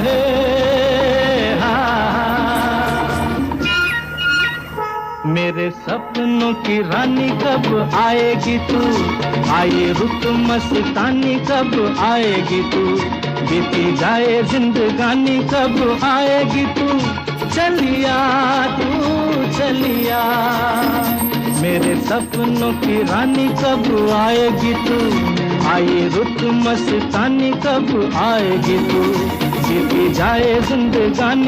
रहे। मेरे सपनों की रानी कब आएगी तू, आए रुत मस्तानी कब आएगी तू, बीती जाए जिंदगानी कब आएगी तू, चलिया तू चलिया। मेरे सपनों की रानी कब आएगी तू, आए रुत मस्तानी कब आएगी तू, बीती जाए जिंदगानी